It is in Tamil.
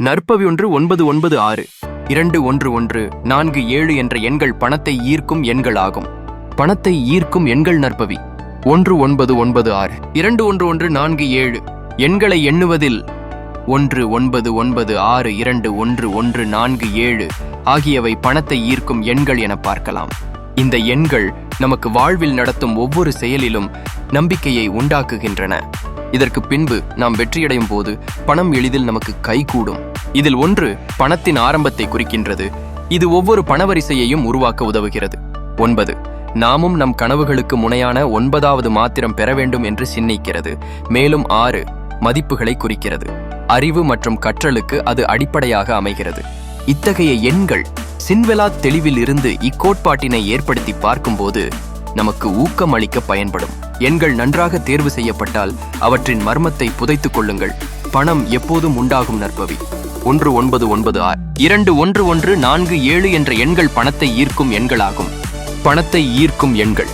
நற்பவி 1 996 211 47 என்ற எண்கள் பணத்தை ஈர்க்கும் எண்கள் ஆகும். பணத்தை ஈர்க்கும் எண்கள் நற்பவி 1996 21147 எண்களை எண்ணுவதில் 1996211147 ஆகியவை பணத்தை ஈர்க்கும் எண்கள் என பார்க்கலாம். இந்த எண்கள் நமக்கு வாழ்வில் நடத்தும் ஒவ்வொரு செயலிலும் நம்பிக்கையை உண்டாக்குகின்றன. இதற்கு பின்பு நாம் வெற்றியடையும் போது பணம் எளிதில் நமக்கு கைகூடும். இதில் 1 பணத்தின் ஆரம்பத்தை குறிக்கின்றது. இது ஒவ்வொரு பணவரிசையையும் உருவாக்க உதவுகிறது. 9 நாமும் நம் கனவுகளுக்கு முனையான 9வது மாத்திரம் பெற வேண்டும் என்று சின்னிக்கிறது. மேலும் 6 மதிப்புகளை குறிக்கிறது. அறிவு மற்றும் கற்றலுக்கு அது அடிப்படையாக அமைகிறது. இத்தகைய எண்கள் சின்வெலா தெளிவில் இருந்து இக்கோட்பாட்டினை ஏற்படுத்தி பார்க்கும்போது நமக்கு ஊக்கம் அளிக்க பயன்படும். எண்கள் நன்றாக தேர்வு செய்யப்பட்டால் அவற்றின் மர்மத்தை புதைத்துக் கொள்ளுங்கள். பணம் எப்போதும் உண்டாகும் நற்பவி 1996 21147 என்ற எண்கள் பணத்தை ஈர்க்கும் எண்களாகும். பணத்தை ஈர்க்கும் எண்கள்